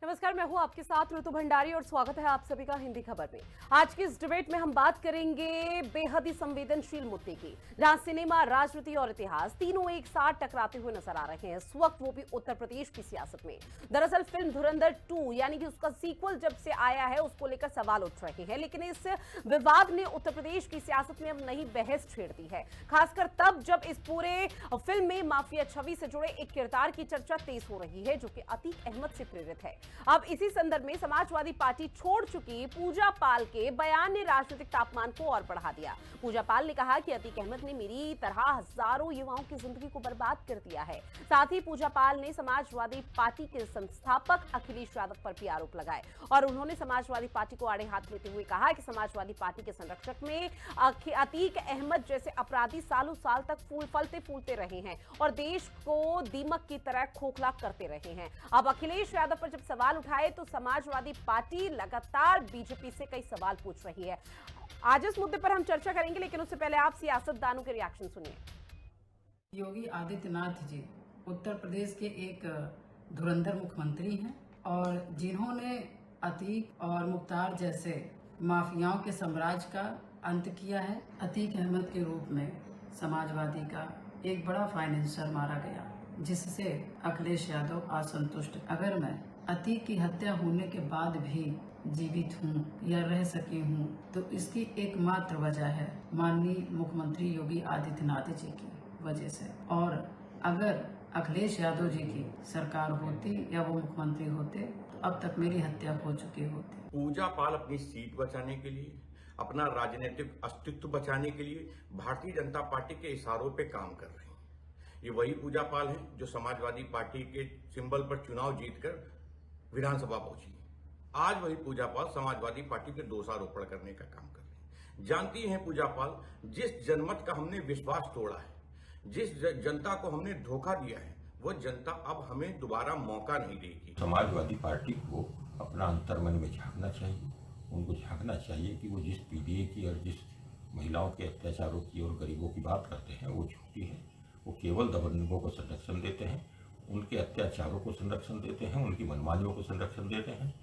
नमस्कार, मैं हूं आपके साथ ऋतु भंडारी और स्वागत है आप सभी का हिंदी खबर में। आज की इस डिबेट में हम बात करेंगे बेहद ही संवेदनशील मुद्दे की, जहां सिनेमा, राजनीति और इतिहास तीनों एक साथ टकराते हुए नजर आ रहे हैं, इस वक्त वो भी उत्तर प्रदेश की सियासत में। दरअसल फिल्म धुरंधर 2 यानी कि उसका सीक्वल जब से आया है उसको लेकर सवाल उठ रहे हैं, लेकिन इस विवाद ने उत्तर प्रदेश की सियासत में अब नई बहस छेड़ दी है, खासकर तब जब इस पूरे फिल्म में माफिया छवि से जुड़े एक किरदार की चर्चा तेज हो रही है जो कि अतीक अहमद से प्रेरित है। अब इसी संदर्भ में समाजवादी पार्टी छोड़ चुकी पूजा पाल के बयान ने राजनीतिक तापमान को और बढ़ा दिया। पूजा पाल ने कहा कि अतीक अहमद ने मेरी तरह हजारों युवाओं की जिंदगी को बर्बाद कर दिया है। साथ ही पूजा पाल ने समाजवादी पार्टी के संस्थापक अखिलेश यादव पर भी आरोप लगाए और उन्होंने समाजवादी पार्टी को आड़े हाथ लेते हुए कहा कि समाजवादी पार्टी के संरक्षक में अतीक अहमद जैसे अपराधी सालों साल तक फलते फूलते रहे हैं और देश को दीमक की तरह खोखला करते रहे हैं। अब अखिलेश यादव पर जब सवाल उठाए तो समाजवादी पार्टी लगातार बीजेपी से कई सवाल पूछ रही है। आज इस मुद्दे पर हम चर्चा करेंगे, लेकिन उससे पहले आप सियासतदानों के रिएक्शन सुनिए। योगी आदित्यनाथ जी उत्तर प्रदेश के एक धुरंधर मुख्यमंत्री हैं और जिन्होंने अतीक और मुख्तार जैसे माफियाओं के साम्राज्य का अंत किया है। अतीक अहमद के रूप में समाजवादी का एक बड़ा फाइनेंसर मारा गया, जिससे अखिलेश यादव असंतुष्ट। अगर मैं अतीक की हत्या होने के बाद भी जीवित हूँ या रह सकी हूँ तो इसकी एकमात्र वजह है माननीय मुख्यमंत्री योगी आदित्यनाथ जी की वजह से। और अगर अखिलेश यादव जी की सरकार होती या वो मुख्यमंत्री होते तो अब तक मेरी हत्या हो चुकी होती। पूजा पाल अपनी सीट बचाने के लिए, अपना राजनीतिक अस्तित्व बचाने के लिए भारतीय जनता पार्टी के इशारों पे काम कर रहे हैं। ये वही पूजा पाल हैं जो समाजवादी पार्टी के सिंबल पर चुनाव जीतकर विधानसभा पहुंची। आज वही पूजा पाल समाजवादी पार्टी के दोषारोपण करने का काम कर रहे हैं। जानती हैं पूजा पाल, जिस जनमत का हमने विश्वास तोड़ा है, जिस जनता को हमने धोखा दिया है, वो जनता अब हमें दोबारा मौका नहीं देगी। समाजवादी पार्टी को अपना अंतर्मन में झांकना चाहिए। उनको झांकना चाहिए कि वो जिस पीडीए की और जिस महिलाओं के अत्याचारों की और गरीबों की बात करते हैं वो झूठी है। वो केवल दबंगों को संरक्षण देते हैं, उनके अत्याचारों को संरक्षण देते हैं, उनकी मनमानियों को संरक्षण देते हैं।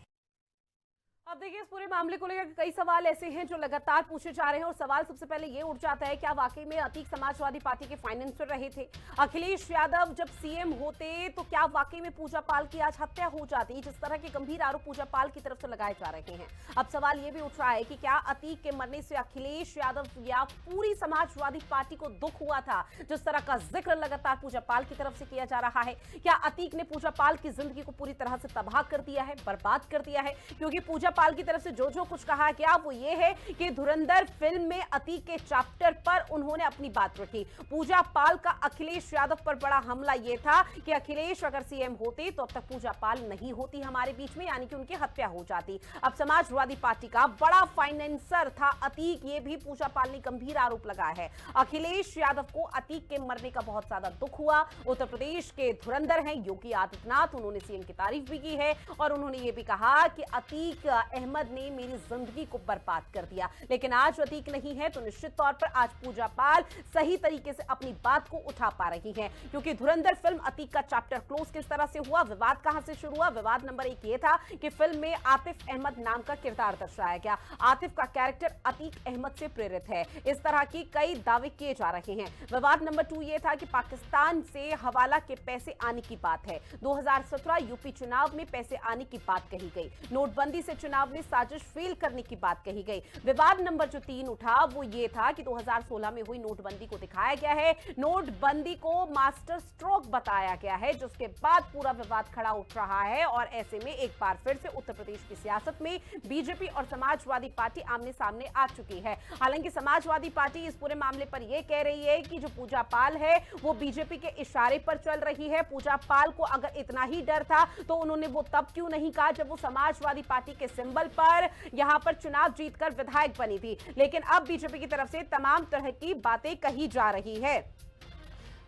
अब देखिए, इस पूरे मामले को लेकर कई सवाल ऐसे हैं जो लगातार पूछे जा रहे हैं और सवाल सबसे पहले ये उठ जाता है, क्या वाकई में अतीक समाजवादी पार्टी के फाइनेंसर रहे थे? अखिलेश यादव जब सीएम होते तो क्या वाकई में पूजा पाल की आज हत्या हो जाती? जिस तरह के गंभीर आरोप पूजा पाल की तरफ से लगाए जा रहे हैं, अब सवाल ये भी उठ रहा है कि क्या अतीक के मरने से अखिलेश यादव या पूरी समाजवादी पार्टी को दुख हुआ था, जिस तरह का जिक्र लगातार पूजा पाल की तरफ से किया जा रहा है? क्या अतीक ने पूजा पाल की जिंदगी को पूरी तरह से तबाह कर दिया है, बर्बाद कर दिया है? क्योंकि पूजा पाल की तरफ से जो कुछ कहा गया वो ये है कि धुरंधर फिल्म में अतीक के चैप्टर पर उन्होंने अपनी बात रखी। पूजा पाल का अखिलेश यादव पर बड़ा हमला ये था कि अखिलेश अगर सीएम होते तो अब तक पूजा पाल नहीं होती हमारे बीच में, यानी कि उनकी हत्या हो जाती। अब समाजवादी पार्टी का बड़ा फाइनेंसर था अतीक, ये भी पूजा पाल ने गंभीर आरोप लगाया है। अखिलेश यादव को अतीक के मरने का बहुत ज्यादा दुख हुआ। उत्तर प्रदेश के धुरंधर हैं योगी आदित्यनाथ, उन्होंने सीएम की तारीफ भी की है और उन्होंने ये भी कहा कि अतीक अहमद ने मेरी जिंदगी को बर्बाद कर दिया। लेकिन आज अतीक नहीं है तो निश्चित तौर पर आज पूजा पाल सही तरीके से अपनी बात को उठा पा रही हैं, क्योंकि धुरंधर फिल्म अतीक का चैप्टर क्लोज किस तरह से हुआ, विवाद कहां से शुरू हुआ? विवाद नंबर 1 ये था कि फिल्म में आतिफ अहमद नाम का किरदार दर्शाया गया। आतिफ का कैरेक्टर अतीक अहमद से प्रेरित है, इस तरह की कई दावे किए जा रहे हैं। विवाद नंबर 2 ये था कि पाकिस्तान से हवाला के पैसे आने की बात है। 2017 यूपी चुनाव में पैसे आने की बात कही गई। नोटबंदी से चुनाव में साजिश फेल करने की बात कही गई। विवाद नंबर जो 3 उठा वो ये था कि 2016 में हुई नोटबंदी को दिखाया गया है, नोटबंदी को मास्टर स्ट्रोक बताया गया है, जिसके बाद पूरा विवाद खड़ा उठ रहा है और ऐसे में एक बार फिर से उत्तर प्रदेश की सियासत में बीजेपी और समाजवादी पार्टी आमने सामने आ चुकी है। हालांकि समाजवादी पार्टी इस पूरे मामले पर यह कह रही है कि जो पूजा पाल है वो बीजेपी के इशारे पर चल रही है। पूजा पाल को अगर इतना ही डर था तो उन्होंने वो तब क्यों नहीं कहा जब वो समाजवादी पार्टी के सिंबल पर यहां पर चुनाव जीतकर विधायक बनी थी। लेकिन अब बीजेपी की तरफ से तमाम तरह की बातें कही जा रही है।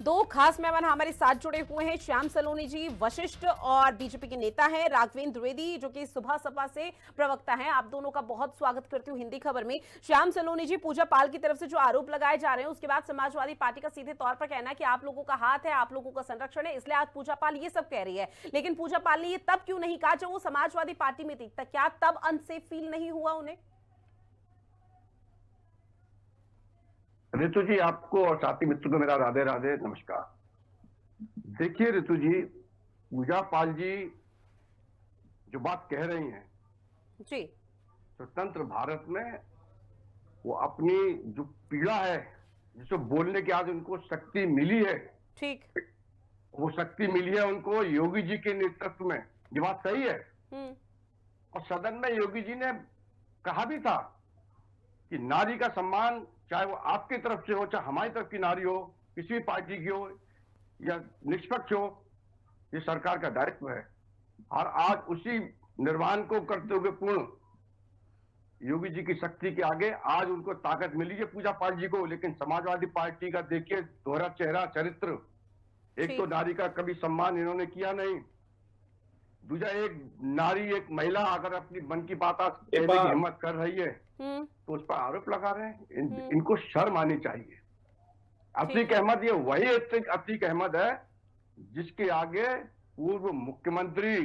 दो खास मेहमान हमारे साथ जुड़े हुए हैं। श्याम सलोनी जी वशिष्ठ और बीजेपी के नेता हैं, राघवेंद्र द्विवेदी जो कि सुबह सपा से प्रवक्ता हैं। आप दोनों का बहुत स्वागत करती हूँ हिंदी खबर में। श्याम सलोनी जी, पूजा पाल की तरफ से जो आरोप लगाए जा रहे हैं उसके बाद समाजवादी पार्टी का सीधे तौर पर कहना है कि आप लोगों का हाथ है, आप लोगों का संरक्षण है, इसलिए आज पूजा पाल ये सब कह रही है। लेकिन पूजा पाल ने ये तब क्यों नहीं कहा जब वो समाजवादी पार्टी में थी? क्या तब अनसेफ फील नहीं हुआ उन्हें? ऋतु जी, आपको और साथी मित्र को मेरा राधे राधे नमस्कार। देखिए ऋतु जी, पूजा पाल जी जो बात कह रही हैं जी, स्वतंत्र भारत में वो अपनी जो पीड़ा है, जिसको बोलने की आज उनको शक्ति मिली है, ठीक। वो शक्ति मिली है उनको योगी जी के नेतृत्व में। ये बात सही है। और सदन में योगी जी ने कहा भी था कि नारी का सम्मान, चाहे वो आपकी तरफ से हो चाहे हमारी तरफ की नारी हो, किसी भी पार्टी की हो या निष्पक्ष हो, ये सरकार का दायित्व है। और आज उसी निर्माण को करते हुए पूर्ण योगी जी की शक्ति के आगे आज उनको ताकत मिली है पूजा पाल जी को। लेकिन समाजवादी पार्टी का देखिए दोहरा चेहरा चरित्र। एक तो नारी का कभी सम्मान इन्होंने किया नहीं, दूसरा एक नारी एक महिला अगर अपनी मन की बात आज कहने की हिम्मत कर रही है तो उस पर आरोप लगा रहे हैं। इनको शर्म आनी चाहिए। अतीक अहमद, ये वही अतीक अहमद है जिसके आगे पूर्व मुख्यमंत्री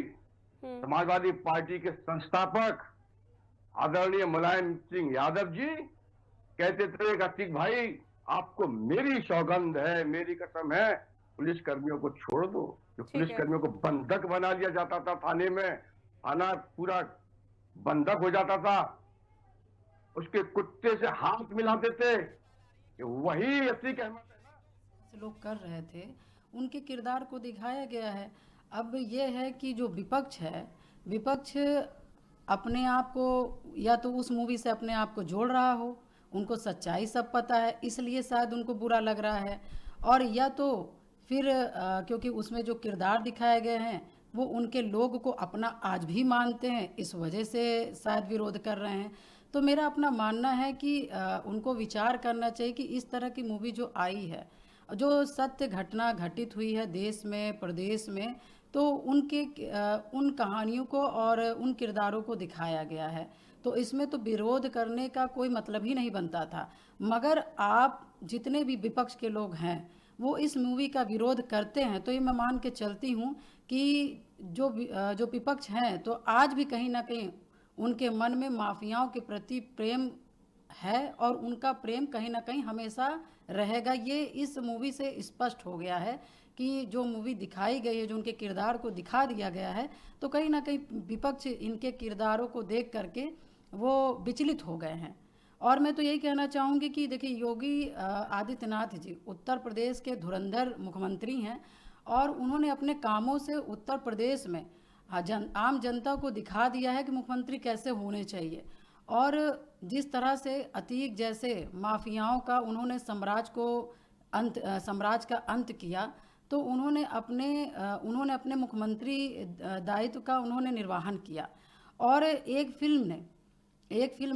समाजवादी पार्टी के संस्थापक आदरणीय मुलायम सिंह यादव जी कहते थे कि अतीक भाई, आपको मेरी सौगंध है, मेरी कसम है, पुलिस कर्मियों को छोड़ दो। जो पुलिस कर्मियों को बंधक बना लिया जाता था थाने में, थाना पूरा बंधक हो जाता था, उसके कुत्ते से हाथ मिलाते थे, वही अतीक अहमद है ना। लोग कर रहे थे, उनके किरदार को दिखाया गया है। अब ये है कि जो विपक्ष है, विपक्ष अपने आप को या तो उस मूवी से अपने आप को जोड़ रहा हो, उनको सच्चाई सब पता है इसलिए शायद उनको बुरा लग रहा है, और या तो फिर क्योंकि उसमें जो किरदार दिखाए गए हैं वो उनके लोग को अपना आज भी मानते हैं, इस वजह से शायद विरोध कर रहे हैं। तो मेरा अपना मानना है कि उनको विचार करना चाहिए कि इस तरह की मूवी जो आई है, जो सत्य घटना घटित हुई है देश में प्रदेश में, तो उन कहानियों को और उन किरदारों को दिखाया गया है। तो इसमें तो विरोध करने का कोई मतलब ही नहीं बनता था। मगर आप जितने भी विपक्ष के लोग हैं वो इस मूवी का विरोध करते हैं, तो ये मैं मान के चलती हूँ कि जो विपक्ष हैं तो आज भी कहीं ना कहीं उनके मन में माफियाओं के प्रति प्रेम है और उनका प्रेम कहीं ना कहीं हमेशा रहेगा। ये इस मूवी से स्पष्ट हो गया है कि जो मूवी दिखाई गई है, जो उनके किरदार को दिखा दिया गया है, तो कहीं ना कहीं विपक्ष इनके किरदारों को देख करके वो विचलित हो गए हैं। और मैं तो यही कहना चाहूँगी कि देखिए, योगी आदित्यनाथ जी उत्तर प्रदेश के धुरंधर मुख्यमंत्री हैं और उन्होंने अपने कामों से उत्तर प्रदेश में आम जनता को दिखा दिया है कि मुख्यमंत्री कैसे होने चाहिए। और जिस तरह से अतीक जैसे माफियाओं का उन्होंने साम्राज्य का अंत किया, तो उन्होंने अपने मुख्यमंत्री दायित्व का उन्होंने निर्वहन किया। और एक फिल्म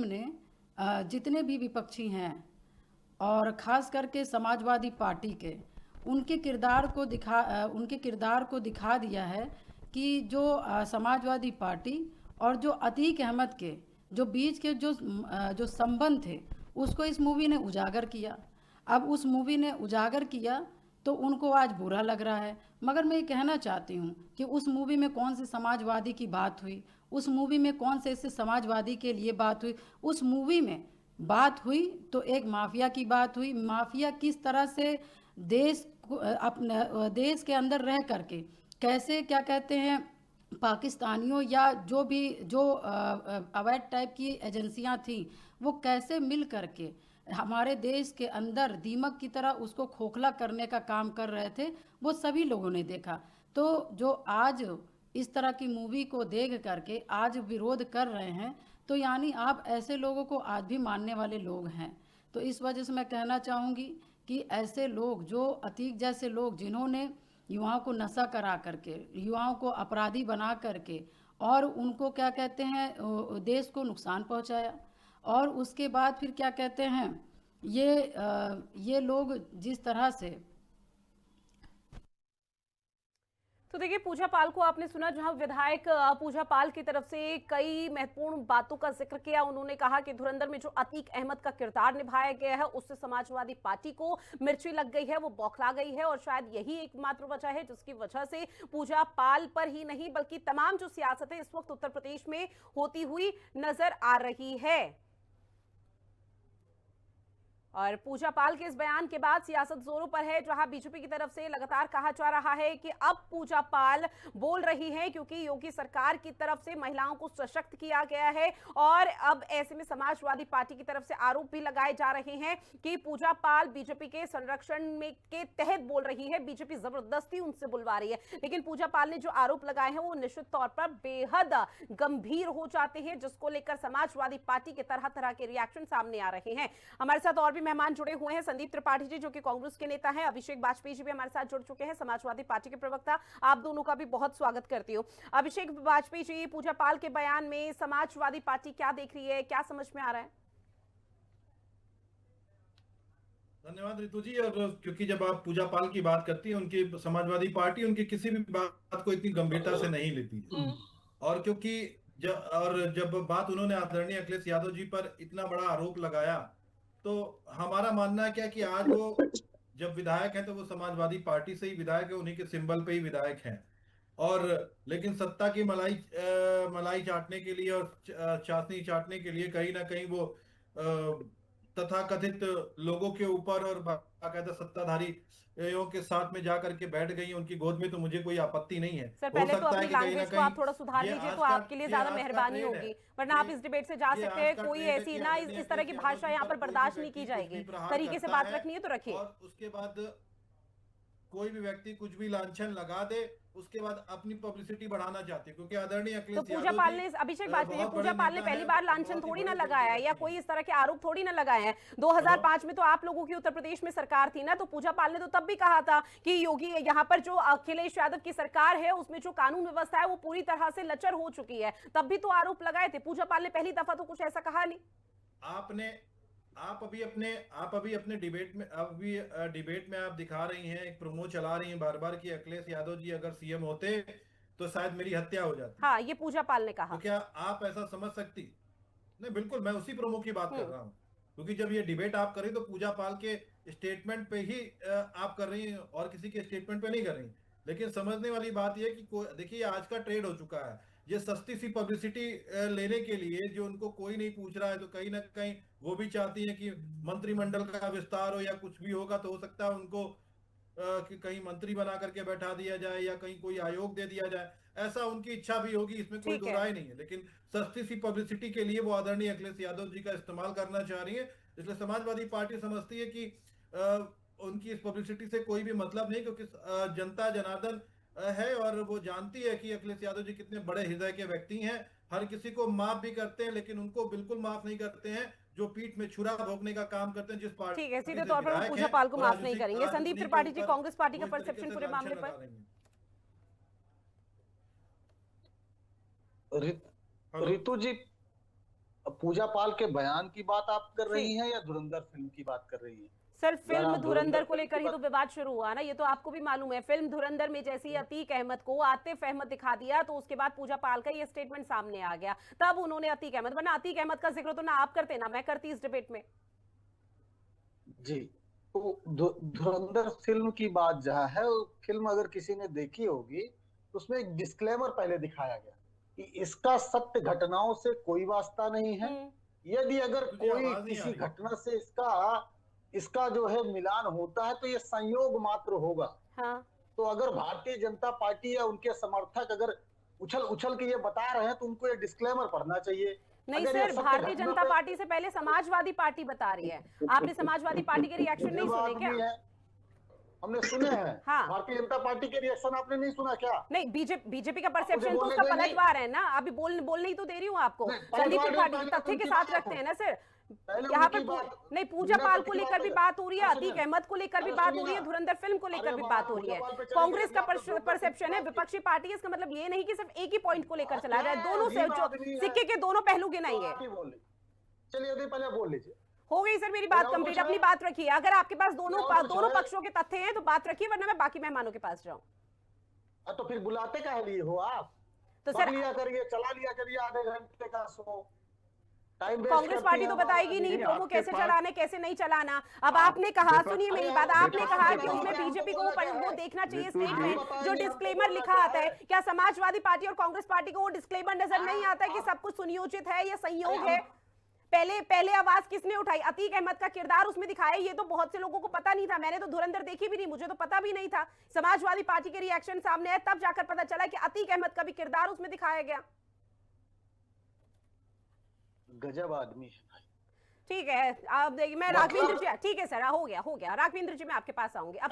ने जितने भी विपक्षी हैं और ख़ास करके समाजवादी पार्टी के उनके किरदार को दिखा दिया है कि जो समाजवादी पार्टी और जो अतीक अहमद के जो बीच के जो संबंध थे उसको इस मूवी ने उजागर किया। अब उस मूवी ने उजागर किया तो उनको आज बुरा लग रहा है। मगर मैं ये कहना चाहती हूँ कि उस मूवी में कौन सी समाजवादी की बात हुई, उस मूवी में कौन से ऐसे समाजवादी के लिए बात हुई। उस मूवी में बात हुई तो एक माफिया की बात हुई। माफिया किस तरह से अपने देश के अंदर रह करके कैसे, क्या कहते हैं, पाकिस्तानियों या जो अवैध टाइप की एजेंसियां थी, वो कैसे मिल करके हमारे देश के अंदर दीमक की तरह उसको खोखला करने का काम कर रहे थे, वो सभी लोगों ने देखा। तो जो आज इस तरह की मूवी को देख करके आज विरोध कर रहे हैं, तो यानी आप ऐसे लोगों को आज भी मानने वाले लोग हैं। तो इस वजह से मैं कहना चाहूँगी कि ऐसे लोग, जो अतीक जैसे लोग जिन्होंने युवाओं को नशा करा करके, युवाओं को अपराधी बना करके और उनको क्या कहते हैं देश को नुकसान पहुंचाया, और उसके बाद फिर क्या कहते हैं ये लोग जिस तरह से तो देखिए, पूजा पाल को आपने सुना, जहां विधायक पूजा पाल की तरफ से कई महत्वपूर्ण बातों का जिक्र किया। उन्होंने कहा कि धुरंधर में जो अतीक अहमद का किरदार निभाया गया है उससे समाजवादी पार्टी को मिर्ची लग गई है, वो बौखला गई है, और शायद यही एकमात्र वजह है जिसकी वजह से पूजा पाल पर ही नहीं बल्कि तमाम जो सियासतें इस वक्त उत्तर प्रदेश में होती हुई नजर आ रही है। और पूजा पाल के इस बयान के बाद सियासत जोरों पर है, जहां बीजेपी की तरफ से लगातार कहा जा रहा है कि अब पूजा पाल बोल रही है क्योंकि योगी सरकार की तरफ से महिलाओं को सशक्त किया गया है। और अब ऐसे में समाजवादी पार्टी की तरफ से आरोप भी लगाए जा रहे हैं कि पूजा पाल बीजेपी के संरक्षण में के तहत बोल रही है, बीजेपी जबरदस्ती उनसे बुलवा रही है। लेकिन पूजा पाल ने जो आरोप लगाए हैं वो निश्चित तौर पर बेहद गंभीर हो जाते हैं, जिसको लेकर समाजवादी पार्टी के तरह तरह के रिएक्शन सामने आ रहे हैं। हमारे साथ और भी मेहमान जुड़े हुए हैं। संदीप त्रिपाठी जी जो कि कांग्रेस के नेता हैं, अभिषेक वाजपेयी जी भी हमारे साथ जुड़ चुके हैं, समाजवादी पार्टी के प्रवक्ता। आप दोनों का भी बहुत स्वागत करती हूं। अभिषेक वाजपेयी जी, पूजा पाल के बयान में समाजवादी पार्टी क्या देख रही है, क्या समझ में आ रहा है? धन्यवाद रितु जी। और क्योंकि जब आप पूजा पाल की बात करती हैं, उनकी समाजवादी पार्टी उनकी किसी भी बात को इतनी गंभीरता से नहीं लेती, और क्योंकि जब बात उन्होंने आदरणीय अखिलेश यादव जी पर इतना बड़ा आरोप लगाया, तो हमारा मानना है क्या कि आज वो जब विधायक हैं तो वो समाजवादी पार्टी से ही विधायक है, उन्हीं के सिंबल पे ही विधायक हैं। और लेकिन सत्ता की मलाई चाटने के लिए और चाशनी चाटने के लिए कहीं ना कहीं वो तथाकथित लोगों के ऊपर और बाकायदा सत्ताधारी के साथ में जाकर के बैठ गई उनकी गोद में, तो मुझे कोई आपत्ति नहीं है। सर, पहले तो अपनी लैंग्वेज को आप थोड़ा सुधार लीजिए तो आपके लिए ज्यादा मेहरबानी होगी, वरना आप इस डिबेट से जा सकते हैं। कोई ऐसी ना इस तरह की भाषा यहाँ पर बर्दाश्त नहीं की जाएगी। तरीके से बात रखनी है तो रखिए। और उसके बाद कोई भी व्यक्ति कुछ भी लांछन लगा दे, उसके बाद अपनी पब्लिसिटी बढ़ाना चाहते हैं, क्योंकि आदरणीय अखिलेश तो पूजा पाल ने, अभिषेक वाजपेयी, पूजा पाल ने पहली बार लांछन थोड़ी ना लगाया है या कोई इस तरह के आरोप थोड़ी ना लगाए हैं। 2005 में तो आप लोगों की उत्तर प्रदेश में सरकार थी ना, तो पूजा पाल ने तो तब भी कहा था कि योगी यहाँ पर जो अखिलेश यादव की सरकार है उसमें जो कानून व्यवस्था है वो पूरी तरह से लचर हो चुकी है, तब भी तो आरोप लगाए थे। पूजा पाल ने पहली दफा तो कुछ ऐसा कहा नहीं। आप अभी अपने डिबेट में आप दिखा रही हैं, एक प्रोमो चला रही हैं बार बार कि अखिलेश यादव जी अगर सीएम होते तो शायद मेरी हत्या हो जाती। हाँ, ये पूजा पाल ने कहा। तो क्या आप ऐसा समझ सकती? नहीं, बिल्कुल मैं उसी प्रोमो की बात कर रहा हूँ, क्योंकि जब ये डिबेट आप कर रही तो पूजा पाल के स्टेटमेंट पे ही आप कर रही हैं और किसी के स्टेटमेंट पे नहीं कर रही। लेकिन समझने वाली बात यह कि देखिए आज का ट्रेड हो चुका है, ये सस्ती सी पब्लिसिटी लेने के लिए जो उनको कोई नहीं पूछ रहा है, तो कहीं ना कहीं वो भी चाहती है कि मंत्रिमंडल का विस्तार हो या कुछ भी होगा तो हो सकता है उनको कि कहीं मंत्री बना करके बैठा दिया जाए या कहीं कोई आयोग दे दिया जाए, ऐसा उनकी इच्छा भी होगी, इसमें कोई दो राय नहीं है। लेकिन सस्ती सी पब्लिसिटी के लिए वो आदरणीय अखिलेश यादव जी का इस्तेमाल करना चाह रही है। इसलिए समाजवादी पार्टी समझती है कि उनकी इस पब्लिसिटी से कोई भी मतलब नहीं, क्योंकि जनता जनार्दन है और वो जानती है कि अखिलेश यादव जी कितने बड़े हृदय के व्यक्ति हैं। हर किसी को माफ भी करते हैं, लेकिन उनको बिल्कुल माफ नहीं करते हैं जो पीठ में छुरा भोगने का काम करते हैं। जिस पार्टी, ठीक है, सीधे तौर पर वो पूजा पाल को माफ नहीं करेंगे। संदीप त्रिपाठी जी, कांग्रेस पार्टी का परसेप्शन पूरे मामले पर? रितु जी, पूजा पाल के बयान की बात आप कर रही हैं या धुरंधर फिल्म की बात कर रही हैं? सर, फिल्म धुरंधर को लेकर ही तो विवाद शुरू हुआ ना, ये तो आपको भी मालूम है। फिल्म धुरंधर में जैसे ही अतीक अहमद को आतिफ अहमद दिखा दिया तो उसके बाद पूजा पाल का ये स्टेटमेंट सामने आ गया, तब उन्होंने अतीक अहमद, वरना अतीक अहमद का जिक्र तो ना आप करते ना मैं करती इस डिबेट में। जी, तो धुरंधर फिल्म की बात जहाँ है, फिल्म अगर किसी ने देखी होगी तो उसमें एक डिस्क्लेमर पहले दिखाया गया कि इसका सत्य घटनाओं से कोई वास्ता नहीं है। यदि अगर कोई किसी घटना से इसका जो है मिलान होता है तो ये संयोग मात्र होगा। हाँ। तो अगर भारतीय जनता पार्टी या उनके समर्थक अगर उछल के ये बता रहे हैं तो उनको ये डिस्क्लेमर पढ़ना चाहिए। नहीं सर, भारतीय जनता पार्टी से पहले समाजवादी पार्टी बता रही है। आपने समाजवादी पार्टी के रिएक्शन नहीं सुने क्या? हमने सुने हैं। हाँ। भारतीय जनता पार्टी के रिएक्शन आपने नहीं सुना क्या? नहीं, बीजेपी का परसेप्शन तो उसका पलटवार है ना। अभी बोलने ही तो दे रही हूँ आपको। संदीप त्रिपाठी तथ्य के साथ रखते हैं ना सर। यहाँ पर नहीं, पूजा पाल को लेकर भी बात हो रही है, अतीक अहमद को लेकर भी बात हो रही है, धुरंधर फिल्म को लेकर भी बात हो रही है। कांग्रेस का परसेप्शन है विपक्षी पार्टी, इसका मतलब ये नहीं कि सिर्फ एक ही पॉइंट को लेकर चला जाए, दोनों से सिक्के के दोनों पहलू गिनाइए। चलिए अभी पहले बोल लीजिए। हो गई सर मेरी बात कंप्लीट, अपनी बात रखिए। अगर आपके पास दोनों पक्षों के तथ्य हैं तो बात रखिए, वरना मैं बाकी मेहमानों के पास जाऊं। हाँ, तो फिर बुलाते काहे लिए हो आप? तो पढ़ सर लिया करिए, चला लिया करिए आधे घंटे का शो। टाइम वेस्ट कांग्रेस करती पार्टी है तो हमारा। बताएगी नहीं नहीं, प्रोमो आपके कैसे पास- चलाना है कैसे नहीं चलाना। अब आप- आपने कहा, देखो- सुनिए मेरी अरे बात, यार, आपने देखो, कहा आपने कि उसमें बताया, बीजेपी हमको को बोला क्या वो है? देखना चाहिए बिल्कुल जी। स्टेटमेंट आप जो बताइए, डिस्क्लेमर हमको लिखा बोला आता क्या है। है? क्या समाजवादी पार्टी और कांग्रेस पार्टी को वो डिस्क्लेमर नजर नहीं आता है कि सब कुछ सुनियोजित है, ये संयोग है? पहले आवाज किसने उठाई? अतीक अहमद का किरदार उसमें दिखाया, ये तो बहुत से लोगों को पता नहीं था। मैंने तो धुरंधर देखी भी नहीं, मुझे तो पता भी नहीं था। समाजवादी पार्टी के रिएक्शन सामने आए तब जाकर पता चला कि अतीक अहमद का भी किरदार उसमें दिखाया गया। गजब आदमी है भाई। ठीक है, आप देखिए, मैं राघवेंद्र जी, ठीक है सर, हो गया राघवेंद्र जी, मैं आपके पास आऊंगी। अब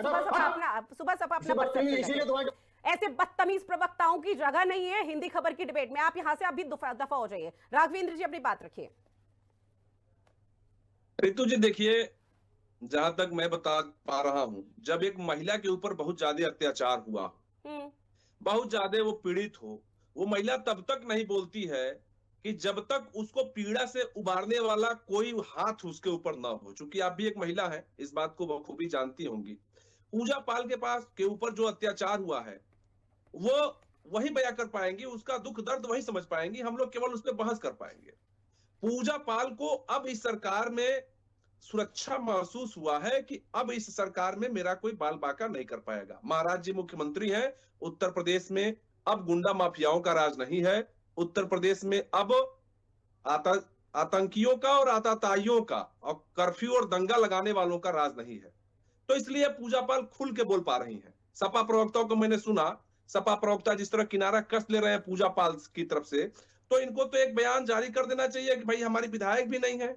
सुबह सपा अपना perception इसीलिए रखें। तुम्हारे ऐसे बदतमीज प्रवक्ताओं की जगह नहीं है हिंदी खबर की डिबेट में। आप यहां से अभी दफा हो जाइए। राघवेंद्र जी अपनी बात रखिए। रितु जी देखिए, जहां तक मैं बता पा रहा हूं, जब एक महिला के ऊपर बहुत ज्यादा अत्याचार हुआ, बहुत ज्यादा वो पीड़ित हो, वो महिला तब तक नहीं बोलती है कि जब तक उसको पीड़ा से उबारने वाला कोई हाथ उसके ऊपर ना हो। चूंकि आप भी एक महिला है, इस बात को बखूबी जानती होंगी। पूजा पाल के पास के ऊपर जो अत्याचार हुआ है वो वही बयां कर पाएंगी, उसका दुख दर्द वही समझ पाएंगी। हम लोग केवल उस पर बहस कर पाएंगे। पूजा पाल को अब इस सरकार में सुरक्षा महसूस हुआ है कि अब इस सरकार में मेरा कोई बाल बांका नहीं कर पाएगा। महाराज जी मुख्यमंत्री हैं उत्तर प्रदेश में, अब गुंडा माफियाओं का राज नहीं है उत्तर प्रदेश में। अब आतंकियों का और आतताइयों का और कर्फ्यू और दंगा लगाने वालों का राज नहीं है। तो इसलिए पूजा पाल खुल के बोल पा रही हैं। सपा प्रवक्ताओं को मैंने सुना, सपा प्रवक्ता जिस तरह किनारा कस ले रहे हैं पूजा पाल की तरफ से, तो इनको तो एक बयान जारी कर देना चाहिए कि भाई हमारी विधायक भी नहीं है,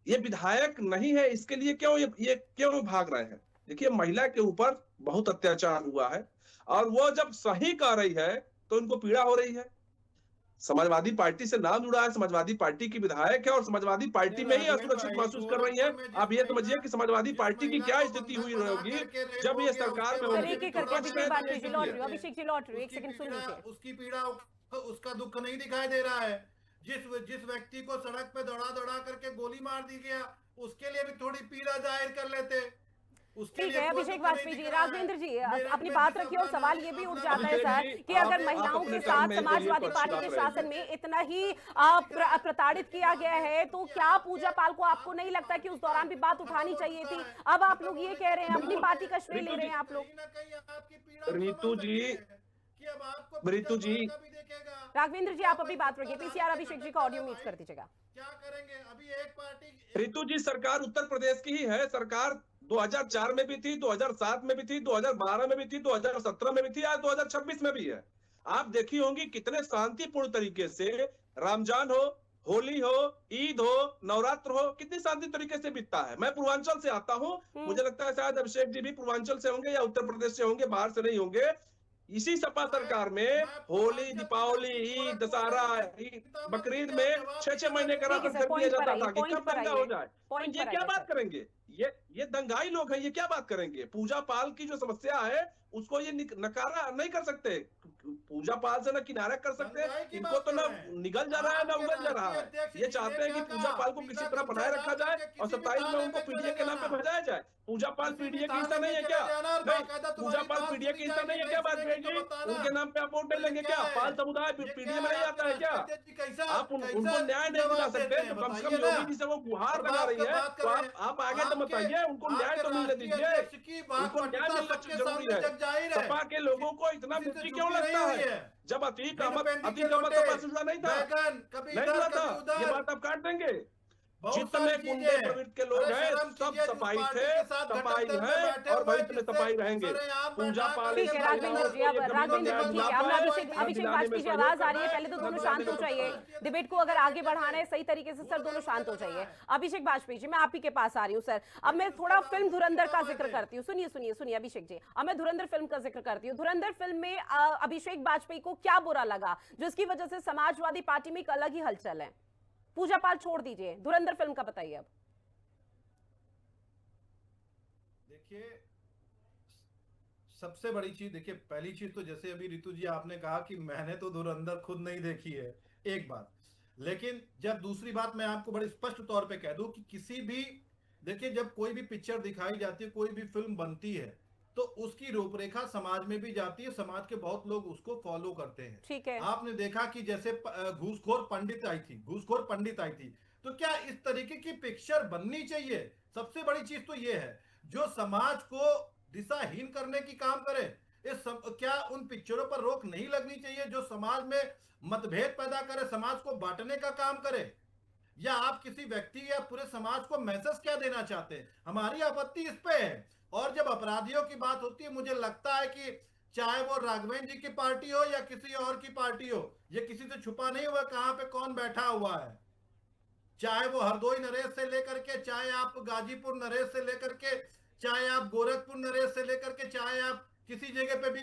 ये विधायक नहीं है, इसके लिए क्यों ये क्यों भाग रहे हैं। देखिए, महिला के ऊपर बहुत अत्याचार हुआ है और वो जब सही कह रही है तो इनको पीड़ा हो रही है। समाजवादी पार्टी से नाम जुड़ा है, समाजवादी पार्टी की विधायक है और समाजवादी पार्टी में ही असुरक्षित महसूस कर रही है। आप ये समझिए कि समाजवादी पार्टी की क्या स्थिति हुई होगी जब ये सरकार में होगी। एक करके अभिषेक बात कीजिए, लौट रही हूँ, अभिषेक जी लौट रही हूँ, एक सेकंड सुन लीजिए। उसकी पीड़ा, उसका दुख नहीं दिखाई दे रहा है। जिस व्यक्ति को सड़क पे दौड़ा करके गोली मार दी गया, उसके लिए भी थोड़ी पीड़ा जाहिर कर लेते। ठीक है अभिषेक वाजपेयी जी, राघवेंद्र जी अपनी बात रखिए। और सवाल ये भी उठ जाता है सर कि अगर महिलाओं के साथ समाजवादी पार्टी के शासन में इतना ही प्रताड़ित किया गया है, तो क्या पूजा पाल को आपको नहीं लगता कि उस दौरान भी बात उठानी चाहिए थी? अब आप लोग ये कह रहे हैं, अपनी पार्टी का श्रेय ले रहे हैं आप लोग। रितु जी, राघवेंद्र जी आप अभी बात रखिए। पीसीआर अभिषेक जी का ऑडियो म्यूट कर दीजिएगा। क्या करेंगे? अभी एक पार्टी, रितु जी, सरकार उत्तर प्रदेश की ही है। सरकार 2004 में भी थी, 2007 में भी थी, 2012 में भी थी, 2017 में भी थी, आज 2026 में भी है। आप देखी होंगी कितने शांतिपूर्ण तरीके से रमजान हो, होली हो, ईद हो, नवरात्र हो, कितनी शांति तरीके से बीतता है। मैं पूर्वांचल से आता हूँ, मुझे लगता है शायद अभिषेक जी भी पूर्वांचल से होंगे या उत्तर प्रदेश से होंगे, बाहर से नहीं होंगे। इसी सपा सरकार में होली, दीपावली, ईद, दशहरा, बकरीद में 6-6 महीने का राशन कर दिया जाता था कि कब दंगा हो जाए। तो ये क्या बात करेंगे? ये दंगाई लोग हैं, ये क्या बात करेंगे? पूजा पाल की जो समस्या है उसको ये नकारा नहीं कर सकते। पूजा पाल से ना किनारा कर सकते, इनको तो ना निगल जा रहा है ना उगल जा रहा है। ये चाहते हैं कि पूजा पाल को किसी तरह बनाए रखा जाए और 27 में उनको पीडीए के नाम पे भजाया जाए। पूजा पाल पीडीए की हिस्सा नहीं है क्या? नहीं, पूजा पाल पीडीए की हिस्सा नहीं है क्या? बात जी, उनके नाम पे आप वोट नहीं लेंगे क्या? पाल समुदाय पीडीए में नहीं आता है क्या? आप उनको न्याय नहीं दिला सकते तो कम से कम योगी जी से वो गुहार लगा रही है, तो आप आगे तो बताइए, उनको न्याय तो मिलने दीजिए। उनको न्याय मिलना जरूरी है। सपा के लोगों को इतना बुद्धि क्यों लगता है? जब अतीक अहमद सपा से जुड़ा नहीं था, नहीं जुड़ा था, ये बात आप काट देंगे। जितने गुंडे प्रवृत्ति के लोग हैं सब सफाई थे, सफाई है और भविष्य में सफाई रहेंगे। पूजा पाल, ठीक है राघवेंद्र जी, अब राघवेंद्र जी ठीक है, अब अभिषेक वाजपेयी जी आवाज आ रही है। पहले तो दोनों शांत हो जाइए, डिबेट को अगर आगे बढ़ाना है सही तरीके से सर, दोनों शांत हो जाइए। अभिषेक वाजपेयी जी, मैं आप ही के पास आ रही हूँ सर। अब मैं थोड़ा फिल्म धुरंधर का जिक्र करती हूँ। सुनिए अभिषेक जी, अब मैं धुरंधर फिल्म का जिक्र करती हूँ। धुरंधर फिल्म में अभिषेक वाजपेयी को क्या बुरा लगा जिसकी वजह से समाजवादी पार्टी में एक अलग ही हलचल है? पूजा पाल छोड़ दीजिए, धुरंधर फिल्म का बताइए। अब देखिए, सबसे बड़ी चीज, देखिए पहली चीज तो जैसे अभी रितु जी आपने कहा कि मैंने तो धुरंधर खुद नहीं देखी है, एक बात। लेकिन जब दूसरी बात मैं आपको बड़े स्पष्ट तौर पे कह दूं कि किसी भी, देखिए जब कोई भी पिक्चर दिखाई जाती है, कोई भी फिल्म बनती है, तो उसकी रूपरेखा समाज में भी जाती है, समाज के बहुत लोग उसको फॉलो करते हैं। ठीक है। आपने देखा कि जैसे घूसखोर पंडित आई थी, तो क्या इस तरीके की पिक्चर बननी चाहिए? सबसे बड़ी चीज तो ये है, जो समाज को दिशाहीन करने की काम करे। क्या उन पिक्चरों पर रोक नहीं लगनी चाहिए जो समाज में मतभेद पैदा करे, समाज को बांटने का काम करे? या आप किसी व्यक्ति या पूरे समाज को मैसेज क्या देना चाहते हैं? हमारी आपत्ति इस पे है। और जब अपराधियों की बात होती है, मुझे लगता है कि चाहे वो राघवेंद्र जी की पार्टी हो या किसी और की पार्टी हो, ये किसी से छुपा नहीं हुआ कहां पे कौन बैठा हुआ है। चाहे वो हरदोई नरेश से लेकर के, चाहे आप गाजीपुर नरेश से लेकर के, चाहे आप गोरखपुर नरेश से लेकर के, चाहे आप किसी जगह पे भी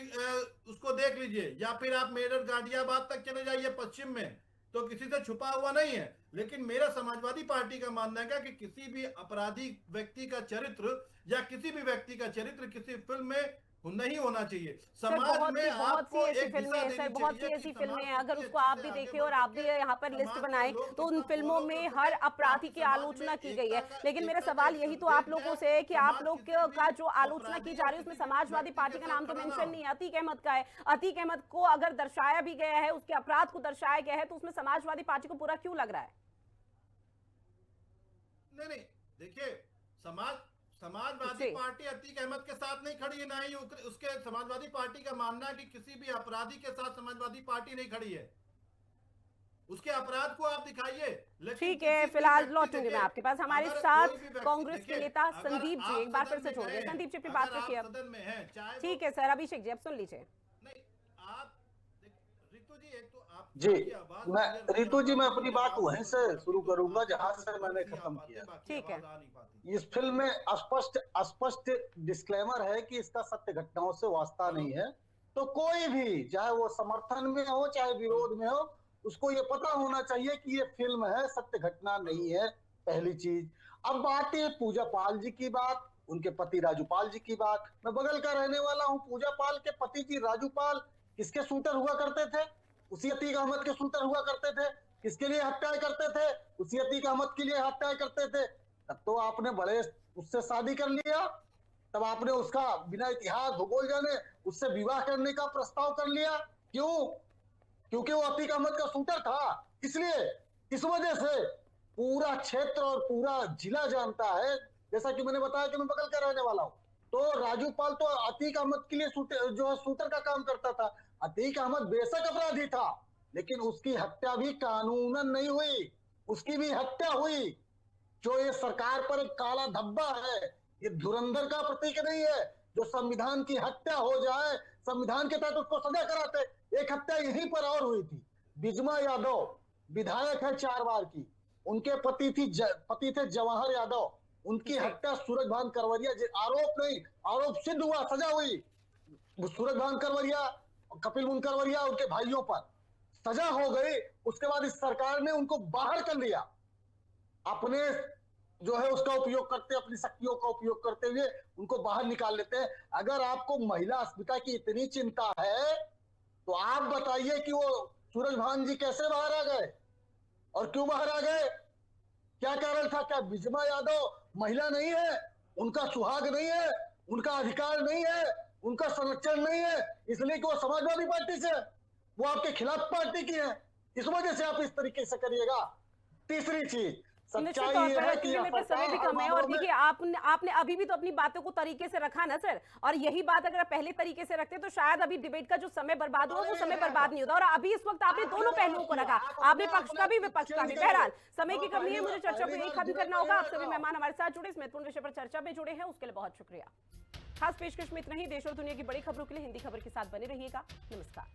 उसको देख लीजिए, या फिर आप मेरठ गाजियाबाद तक चले जाइए पश्चिम में, तो किसी से छुपा हुआ नहीं है। लेकिन मेरा समाजवादी पार्टी का मानना है कि किसी भी अपराधी व्यक्ति का चरित्र या किसी भी व्यक्ति का चरित्र किसी फिल्म में नहीं होना चाहिए। समाज में आपको एक दिशा देनी चाहिए। बहुत सी ऐसी फिल्में हैं, अगर उसको आप भी देखें और आप भी यहाँ पर लिस्ट बनाएं तो उन फिल्मों में हर अपराधी की आलोचना की गई है। लेकिन मेरा सवाल यही तो आप लोगों से है कि आप लोग का जो आलोचना की जा रही है उसमें समाजवादी पार्टी का नाम तो मेंशन नहीं है, अतीक अहमद का है। अतीक अहमद को अगर दर्शाया भी गया है, उसके अपराध को दर्शाया गया है, तो उसमें समाजवादी पार्टी को पूरा क्यों लग रहा है? नहीं, देखिए, समाजवादी पार्टी अतीक अहमद के साथ नहीं खड़ी है, ना ही उसके समाजवादी पार्टी का मानना है कि किसी भी अपराधी के साथ समाजवादी पार्टी नहीं खड़ी है। उसके अपराध को आप दिखाइए। ठीक है, फिलहाल लौटूंगी मैं आपके पास। हमारे साथ कांग्रेस के नेता संदीप जी एक बार फिर से जोड़ गए। संदीप जी अपनी बात रखिए अब। सदन में है, ठीक है सर, अभिषेक जी अब सुन लीजिए। नहीं, आप रितु जी, एक तो आप जी, रितु जी मैं अपनी बात वहीं से शुरू करूंगा जहां से मैंने खत्म किया। ठीक है। इस फिल्म में स्पष्ट डिस्क्लेमर है कि इसका सत्य घटनाओं से वास्ता नहीं है। तो कोई भी, चाहे वो समर्थन में हो चाहे विरोध में हो, उसको ये पता होना चाहिए कि ये फिल्म है, सत्य घटना नहीं है, पहली चीज। अब बात है पूजा पाल जी की बात, उनके पति राजू पाल जी की बात। मैं बगल का रहने वाला हूँ। पूजा पाल के पति जी राजू पाल किसके शूटर हुआ करते थे? उसी अतीक अहमद के शूटर हुआ करते थे। किसके लिए हत्याएं करते थे? उसी अतीक अहमद के लिए हत्याएं करते थे। तब तो आपने बड़े उससे शादी कर लिया, तब आपने उसका बिना इतिहास भूगोल जाने उससे विवाह करने का प्रस्ताव कर लिया। क्यों? क्योंकि वो अतीक अहमद का शूटर था, इसलिए। इस वजह से पूरा क्षेत्र और पूरा जिला जानता है, जैसा कि मैंने बताया कि मैं बगल का रहने वाला हूँ। तो राजू पाल तो अतीक अहमद के लिए शूटर का काम करता था। अतीक अहमद बेशक अपराधी था, लेकिन उसकी हत्या भी कानूनन नहीं हुई, उसकी भी हत्या हुई। जो ये सरकार पर एक काला धब्बा है, ये धुरंधर का प्रतीक नहीं है। जो संविधान की हत्या हो जाए, संविधान के तहत उसको सजा कराते। एक हत्या यहीं पर और हुई थी, बिजमा यादव विधायक है 4 बार की, उनके पति थे जवाहर यादव, उनकी हत्या सूरजभान करवरिया, आरोप नहीं, आरोप सिद्ध हुआ, सजा हुई। सूरजभान करवरिया, कपिल मुनकरवरिया, उनके भाइयों पर सजा हो गई। उसके बाद इस सरकार ने उनको बाहर कर लिया, अपने जो है उसका उपयोग करते, अपनी शक्तियों का उपयोग करते हुए उनको बाहर निकाल लेते हैं। अगर आपको महिला अस्मिता की इतनी चिंता है तो आप बताइए कि वो सूरजभान जी कैसे बाहर आ गए और क्यों बाहर आ गए? क्या कारण था? क्या बिजमा यादव महिला नहीं है, उनका सुहाग नहीं है, उनका अधिकार नहीं है, उनका संरक्षण नहीं है, इसलिए कि वो समाजवादी पार्टी से, वो आपके खिलाफ पार्टी की है, इस वजह से आप इस तरीके से करिएगा। तीसरी चीज, निश्चित तौर पर क्योंकि मेरे पास समय भी कम है, और देखिए आपने अभी भी तो अपनी बातों को तरीके से रखा ना सर, और यही बात अगर आप पहले तरीके से रखते तो शायद अभी डिबेट का जो समय बर्बाद हुआ वो समय बर्बाद नहीं होता। और अभी इस वक्त आपने दोनों पहलुओं को रखा, आपने पक्ष का भी विपक्ष का भी। बहरहाल समय की कमी है, मुझे चर्चा को यही खत्म करना होगा। आप सभी मेहमान हमारे साथ जुड़े, इस महत्वपूर्ण विषय पर चर्चा में जुड़े हैं, उसके लिए बहुत शुक्रिया। खास पेशकश में इतना ही। देश और दुनिया की बड़ी खबरों के लिए हिंदी खबर के साथ बने रहिएगा। नमस्कार।